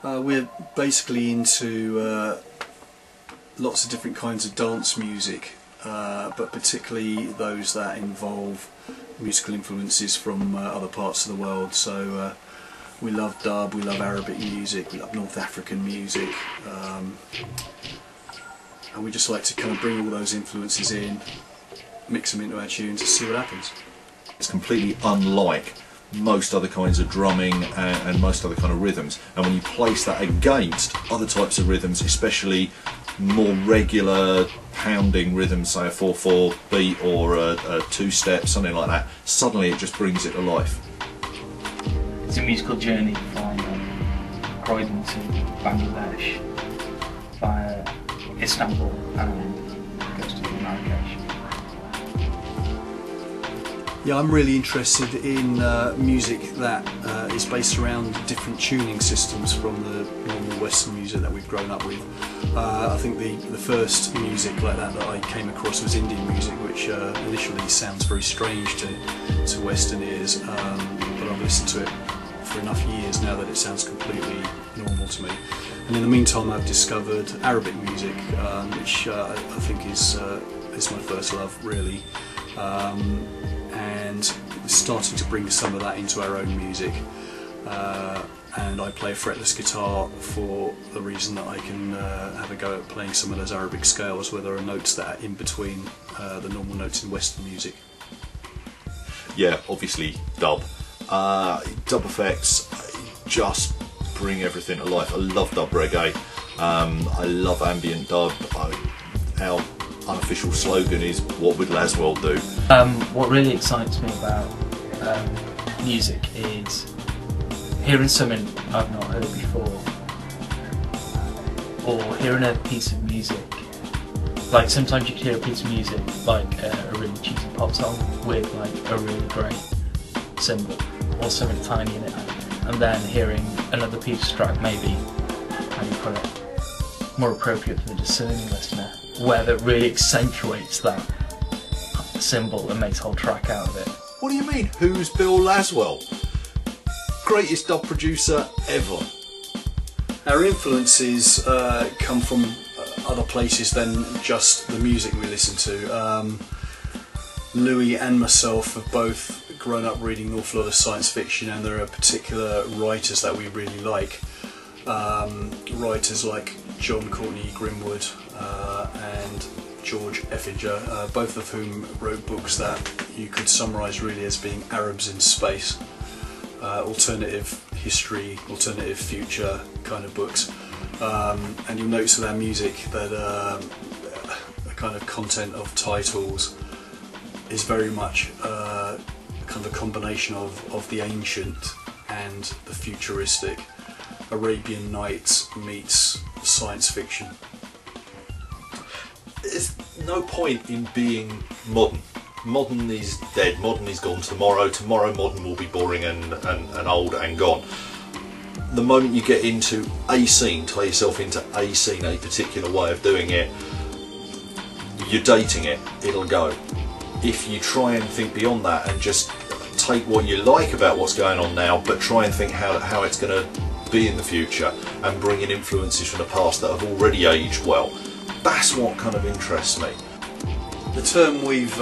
We're basically into lots of different kinds of dance music, but particularly those that involve musical influences from other parts of the world. So we love dub, we love Arabic music, we love North African music, and we just like to kind of bring all those influences in, mix them into our tunes and see what happens. It's completely unlike most other kinds of drumming and most other kind of rhythms, and when you place that against other types of rhythms, especially more regular pounding rhythms, say a 4/4 beat or a two-step, something like that, suddenly it just brings it to life. It's a musical journey from Croydon to Bangladesh via Istanbul and goes to Marrakesh. Yeah, I'm really interested in music that is based around different tuning systems from the normal Western music that we've grown up with. I think the first music like that I came across was Indian music, which initially sounds very strange to Western ears, but I've listened to it for enough years now that it sounds completely normal to me. And in the meantime I've discovered Arabic music, which I think is my first love, really. And starting to bring some of that into our own music, and I play fretless guitar for the reason that I can have a go at playing some of those Arabic scales where there are notes that are in between the normal notes in Western music. Yeah, obviously dub. Dub effects just bring everything to life. I love dub reggae, I love ambient dub. Our unofficial slogan is, what would Laswell do? What really excites me about music is hearing something I've not heard before, or hearing a piece of music. Like sometimes you can hear a piece of music, like a really cheesy pop song with like a really great cymbal or something tiny in it, and then hearing another piece of track, maybe, how do you put it, more appropriate for the discerning listener, where that really accentuates that symbol and makes a whole track out of it. What do you mean, who's Bill Laswell? Greatest dub producer ever. Our influences come from other places than just the music we listen to. Louis and myself have both grown up reading an awful lot of science fiction, and there are particular writers that we really like. Writers like John Courtney Grimwood and George Effinger, both of whom wrote books that you could summarise really as being Arabs in space, alternative history, alternative future kind of books. And you'll notice with our music that the kind of content of titles is very much kind of a combination of the ancient and the futuristic. Arabian Nights meets science fiction. There's no point in being modern. Modern is dead, modern is gone tomorrow. Tomorrow modern will be boring and old and gone. The moment you get into a scene, tie yourself into a scene, a particular way of doing it, you're dating it, it'll go. If you try and think beyond that and just take what you like about what's going on now, but try and think how it's going to be in the future and bring in influences from the past that have already aged well, that's what kind of interests me. The term we've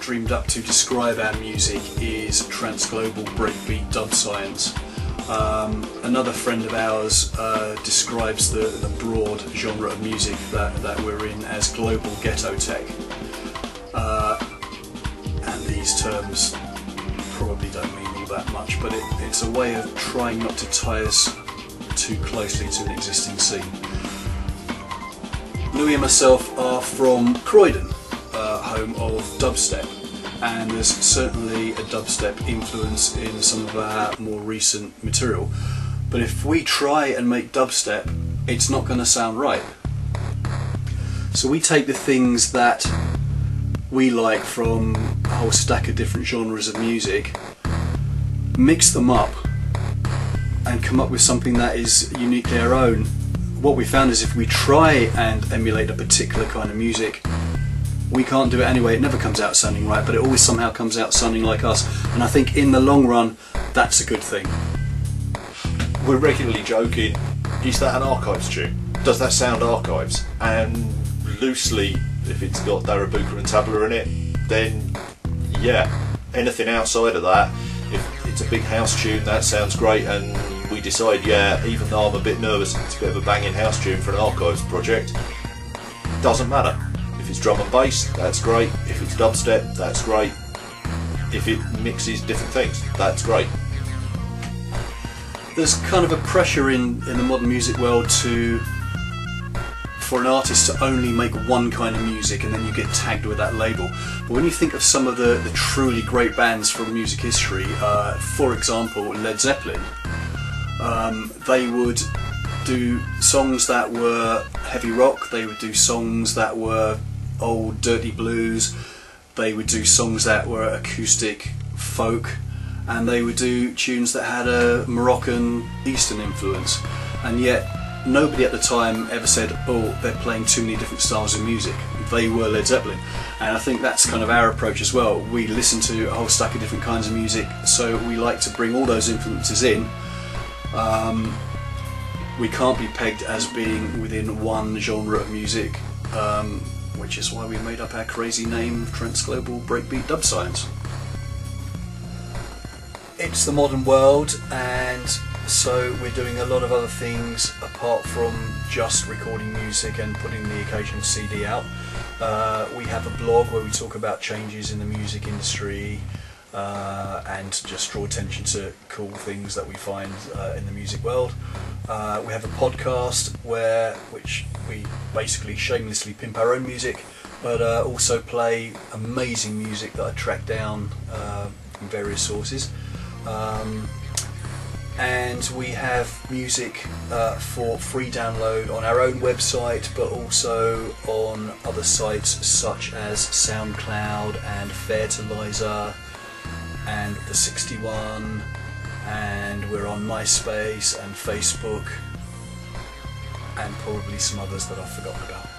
dreamed up to describe our music is transglobal breakbeat dub science. Another friend of ours describes the broad genre of music that we're in as global ghetto tech, and these terms probably don't mean all that much, but it's a way of trying not to tie us too closely to an existing scene. Louis and myself are from Croydon, home of dubstep, and there's certainly a dubstep influence in some of our more recent material, but if we try and make dubstep, it's not going to sound right. So we take the things that we like from a whole stack of different genres of music, mix them up and come up with something that is uniquely our own. What we found is if we try and emulate a particular kind of music, we can't do it anyway. It never comes out sounding right, but it always somehow comes out sounding like us, and I think in the long run that's a good thing. We're regularly joking, is that an archives tune? Does that sound archives? And loosely, if it's got Darabuka and Tabla in it, then yeah. Anything outside of that, if it's a big house tune, that sounds great, and we decide, yeah, even though I'm a bit nervous and it's a bit of a banging house tune for an archives project, doesn't matter. If it's drum and bass, that's great. If it's dubstep, that's great. If it mixes different things, that's great. There's kind of a pressure in the modern music world for an artist to only make one kind of music, and then you get tagged with that label. But when you think of some of the truly great bands from music history, for example Led Zeppelin, they would do songs that were heavy rock, they would do songs that were old dirty blues, they would do songs that were acoustic folk, and they would do tunes that had a Moroccan Eastern influence, and yet nobody at the time ever said, oh, they're playing too many different styles of music. They were Led Zeppelin. And I think that's kind of our approach as well. We listen to a whole stack of different kinds of music, so we like to bring all those influences in. We can't be pegged as being within one genre of music, which is why we made up our crazy name, Trent's Global Breakbeat Dub Science. It's the modern world, and so we're doing a lot of other things apart from just recording music and putting the occasional CD out. We have a blog where we talk about changes in the music industry and just draw attention to cool things that we find in the music world. We have a podcast which we basically shamelessly pimp our own music, but also play amazing music that I track down from various sources. And we have music for free download on our own website, but also on other sites such as SoundCloud and Fertilizer and the 61, and we're on MySpace and Facebook and probably some others that I've forgotten about.